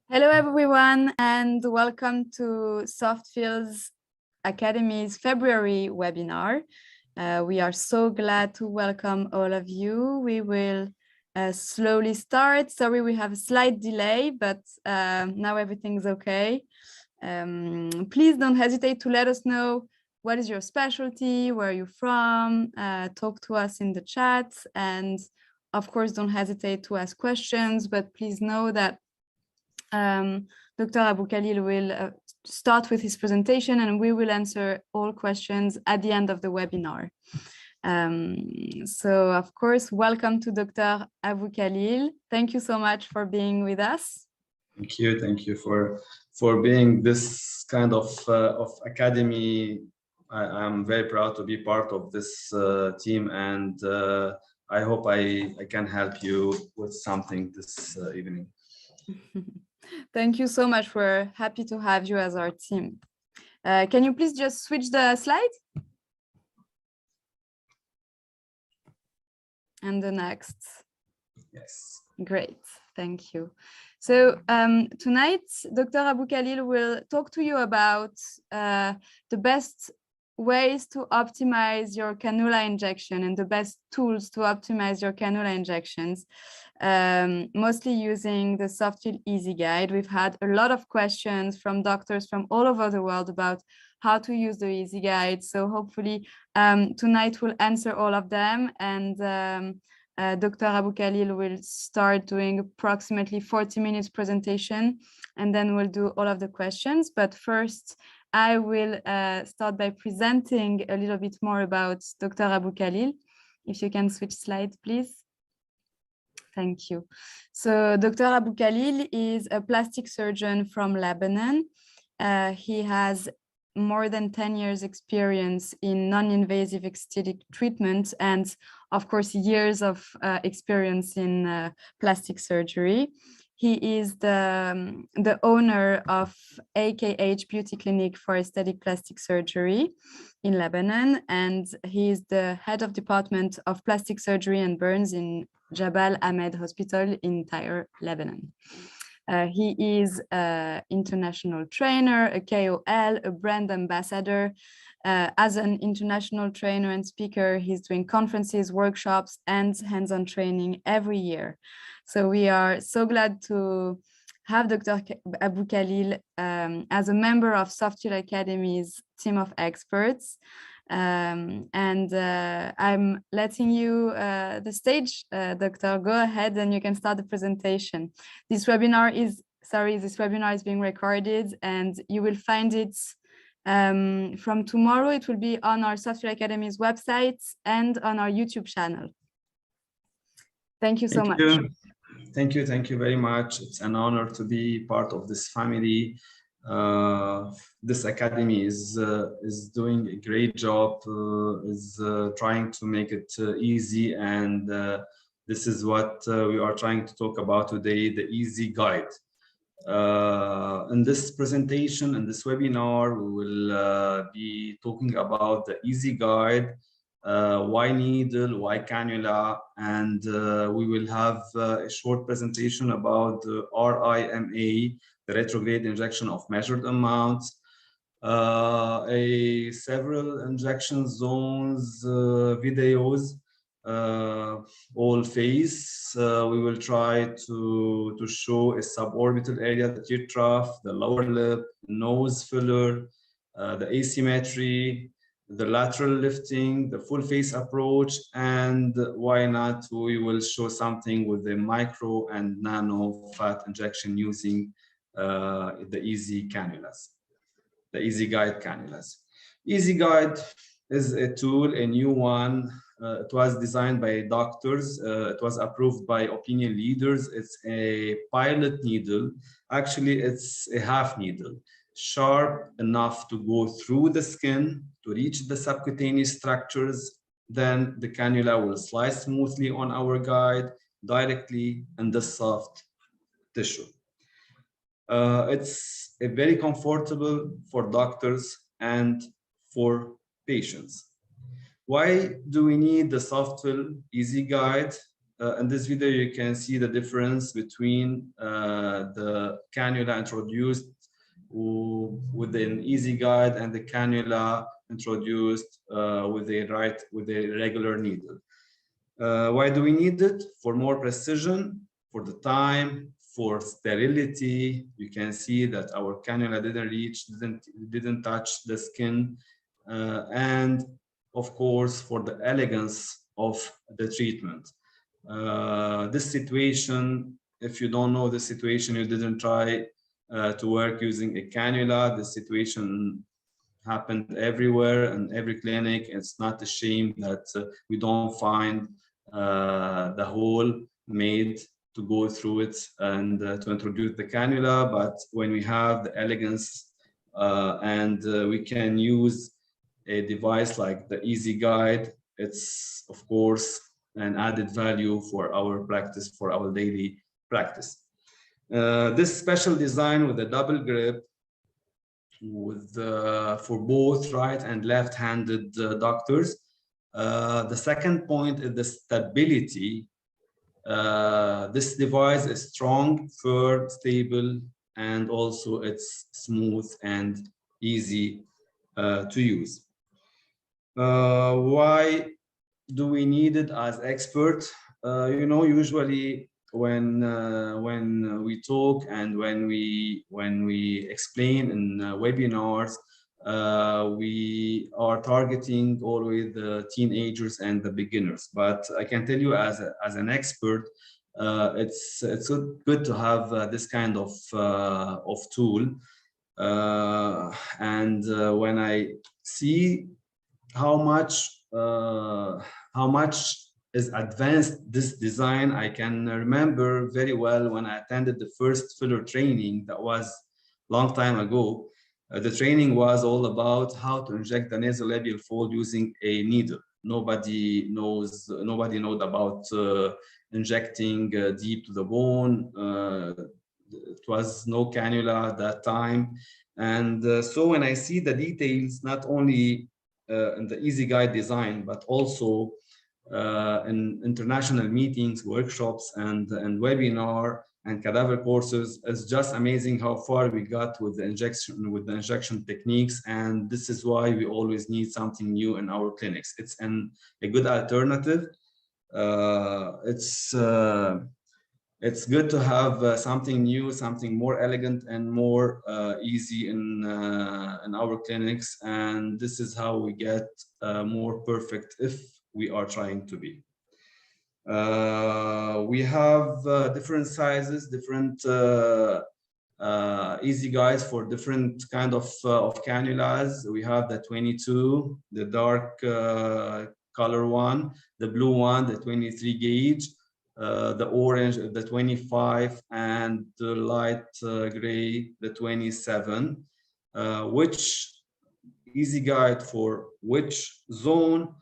Hello, everyone, and welcome to SoftFil Academy's February webinar. We are so glad to welcome all of you. We will slowly start. Sorry, we have a slight delay, but now everything's okay. Please don't hesitate to let us know what is your specialty, where are you from, talk to us in the chat, and of course, don't hesitate to ask questions, but please know that Dr. Abou-Khalil will start with his presentation and we will answer all questions at the end of the webinar. So of course, welcome to Dr. Abou-Khalil. Thank you so much for being with us. Thank you for being this kind of academy. I'm very proud to be part of this team, and I hope I can help you with something this evening. Thank you so much. We're happy to have you as our team. Can you please just switch the slide? And the next. Yes. Great, thank you. So tonight, Dr. Abou-Khalil will talk to you about the best ways to optimize your cannula injection and the best tools to optimize your cannula injections, mostly using the SoftFil Easyguide. We've had a lot of questions from doctors from all over the world about how to use the Easyguide. So hopefully tonight we'll answer all of them, and Dr. Abou-Khalil will start doing approximately 40 minutes presentation, and then we'll do all of the questions. But first, I will start by presenting a little bit more about Dr. Abou-Khalil. If you can switch slide, please. Thank you. So Dr. Abou-Khalil is a plastic surgeon from Lebanon. He has more than 10 years experience in non-invasive aesthetic treatment and of course years of experience in plastic surgery. He is the owner of AKH Beauty Clinic for Aesthetic Plastic Surgery in Lebanon, and he is the head of Department of Plastic Surgery and Burns in Jabal Ahmed Hospital in Tyre, Lebanon. He is an international trainer, a KOL, a brand ambassador. As an international trainer and speaker, he's doing conferences, workshops, and hands-on training every year. So we are so glad to have Dr. Abou-Khalil as a member of SoftFil Academy's team of experts. I'm letting you the stage, Doctor. Go ahead and you can start the presentation. This webinar is being recorded, and you will find it from tomorrow. It will be on our SoftFil Academy's website and on our YouTube channel. Thank you so much. Thank you very much. It's an honor to be part of this family. This academy is doing a great job, is trying to make it easy, and this is what we are trying to talk about today, the Easyguide. In this presentation, in this webinar, we will be talking about the Easyguide, why needle, why cannula, and we will have a short presentation about the RIMA, the retrograde injection of measured amounts, several injection zones videos, all face. We will try to show a suborbital area, the tear trough, the lower lip, nose filler, the asymmetry, the lateral lifting, the full face approach, and why not, we will show something with the micro and nano fat injection using the Easy cannulas, the Easyguide cannulas. Easyguide is a tool, a new one. It was designed by doctors. It was approved by opinion leaders. It's a pilot needle. Actually, it's a half needle, sharp enough to go through the skin to reach the subcutaneous structures. Then the cannula will slide smoothly on our guide directly in the soft tissue. It's very comfortable for doctors and for patients. Why do we need the SoftFil Easyguide? in this video, you can see the difference between the cannula introduced with an Easyguide and the cannula introduced with a regular needle. Why do we need it? For more precision, for the time, for sterility. You can see that our cannula didn't touch the skin, and of course for the elegance of the treatment. This situation, if you don't know the situation, you didn't try to work using a cannula. The situation happened everywhere in every clinic. It's not a shame that we don't find the hole made to go through it and to introduce the cannula. But when we have the elegance and we can use a device like the Easyguide, it's of course an added value for our practice, for our daily practice. This special design with a double grip with for both right and left-handed doctors. The second point is the stability. This device is strong, firm, stable, and also it's smooth and easy to use. Why do we need it as experts? You know, usually when we talk and when we explain in webinars, we are targeting always the teenagers and the beginners. But I can tell you as an expert, it's good to have this kind of tool. And when I see how much is advanced this design, I can remember very well when I attended the first filler training. That was a long time ago. The training was all about how to inject the nasolabial fold using a needle. Nobody knows about injecting deep to the bone. It was no cannula at that time. And so when I see the details, not only in the Easyguide design, but also in international meetings, workshops, and webinar and cadaver courses, it's just amazing how far we got with the injection techniques. And this is why we always need something new in our clinics. It's a good alternative. It's good to have something new, something more elegant and more easy in our clinics. And this is how we get more perfect if we are trying to be. We have different sizes, different Easyguides for different kind of cannulas. We have the 22, the dark color one, the blue one, the 23 gauge, the orange, the 25, and the light gray, the 27. Which Easyguide for which zone?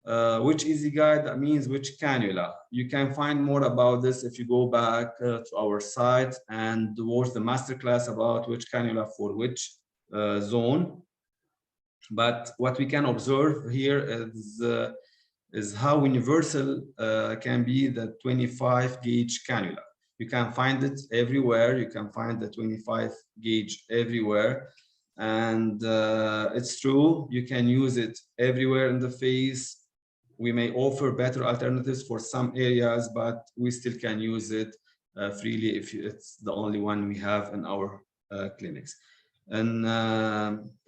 Which Easyguide, that means which cannula. You can find more about this if you go back to our site and watch the masterclass about which cannula for which zone. But what we can observe here is how universal can be the 25 gauge cannula. You can find it everywhere. You can find the 25 gauge everywhere. And it's true, you can use it everywhere in the face. We may offer better alternatives for some areas, but we still can use it freely if it's the only one we have in our clinics. And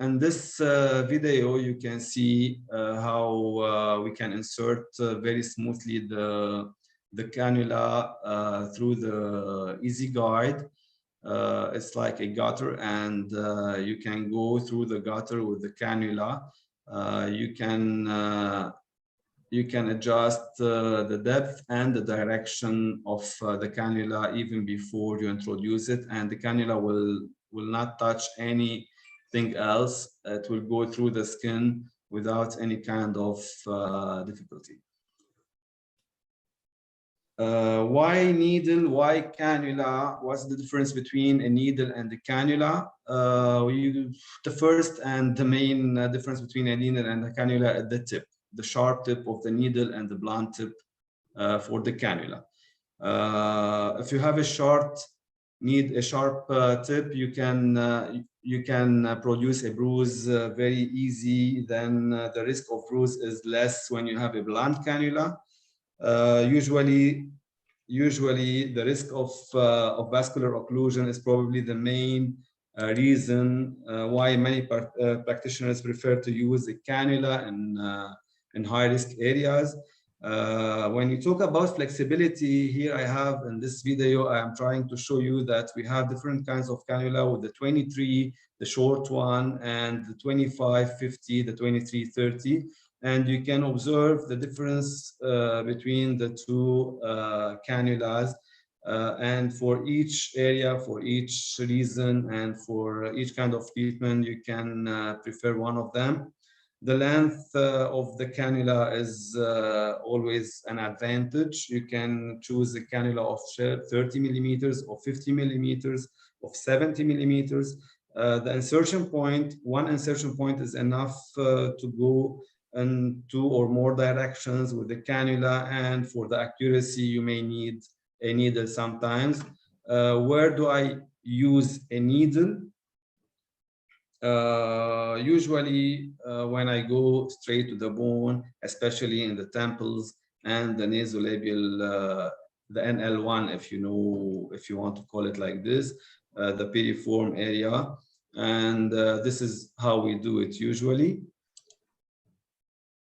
in this video, you can see how we can insert very smoothly the cannula through the Easyguide. It's like a gutter, and you can go through the gutter with the cannula. You can adjust the depth and the direction of the cannula even before you introduce it, and the cannula will not touch anything else. It will go through the skin without any kind of difficulty. Why needle? Why cannula? What's the difference between a needle and a cannula? The first and the main difference between a needle and a cannula is the tip, the sharp tip of the needle and the blunt tip for the cannula. If you have need a sharp tip, you can produce a bruise very easy. Then the risk of bruise is less when you have a blunt cannula. Usually the risk of vascular occlusion is probably the main reason why many practitioners prefer to use a cannula in high-risk areas. When you talk about flexibility, here I have in this video, I am trying to show you that we have different kinds of cannula with the 23, the short one, and the 25-50, the 23-30. And you can observe the difference between the two cannulas. And for each area, for each reason, and for each kind of treatment, you can prefer one of them. The length of the cannula is always an advantage. You can choose a cannula of 30 millimeters, of 50 millimeters, of 70 millimeters. The insertion point, one insertion point is enough to go in 2 or more directions with the cannula, and for the accuracy, you may need a needle sometimes. Where do I use a needle? Usually when I go straight to the bone, especially in the temples and the nasolabial, the NL1, if you want to call it like this, the piriform area. And this is how we do it usually.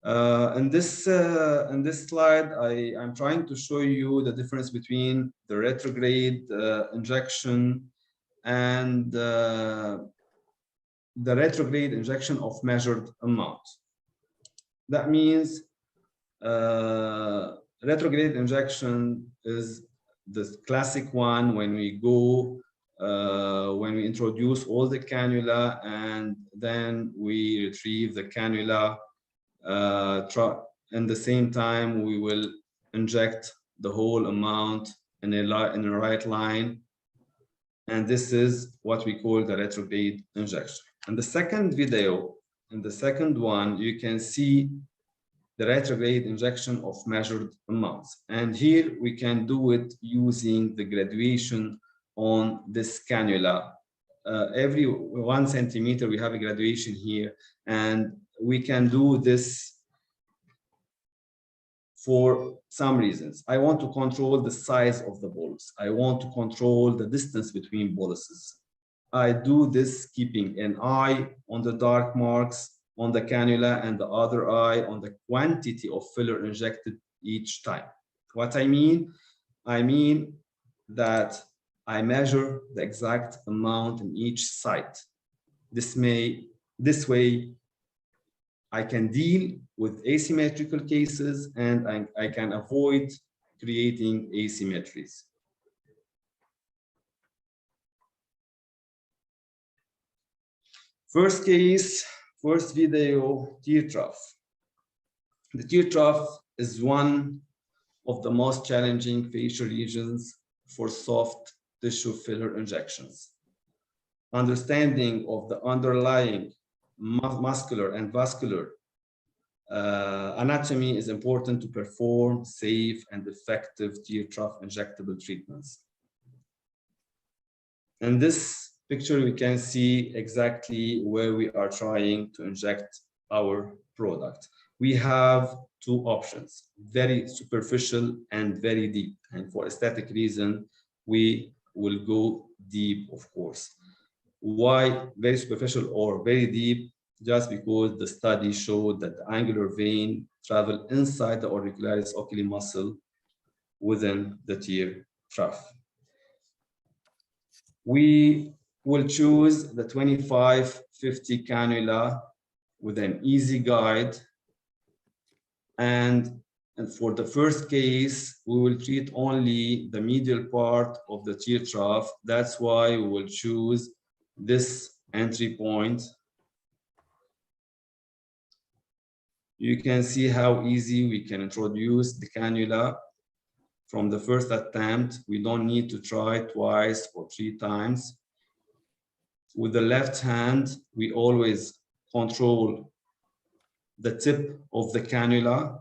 In this slide, I'm trying to show you the difference between the retrograde injection and the retrograde injection of measured amount. That means retrograde injection is the classic one when we go, when we introduce all the cannula and then we retrieve the cannula. In the same time, we will inject the whole amount in a right line. And this is what we call the retrograde injection. In the second video, in the second one, you can see the retrograde injection of measured amounts. And here we can do it using the graduation on this cannula. Every 1 centimeter, we have a graduation here, and we can do this for some reasons. I want to control the size of the bolus. I want to control the distance between boluses. I do this keeping an eye on the dark marks on the cannula and the other eye on the quantity of filler injected each time. What I mean that I measure the exact amount in each site. This way I can deal with asymmetrical cases, and I can avoid creating asymmetries. First case, first video, tear trough. The tear trough is one of the most challenging facial regions for soft tissue filler injections. Understanding of the underlying muscular and vascular anatomy is important to perform safe and effective tear trough injectable treatments. In this picture, we can see exactly where we are trying to inject our product. We have two options, very superficial and very deep. And for aesthetic reason, we will go deep, of course. Why very superficial or very deep? Just because the study showed that the angular vein travel inside the auricularis oculi muscle within the tear trough. We will choose the 25-50 cannula with an Easyguide. And for the first case, we will treat only the medial part of the tear trough. That's why we will choose this entry point. You can see how easy we can introduce the cannula from the first attempt. We don't need to try twice or 3 times. With the left hand, we always control the tip of the cannula.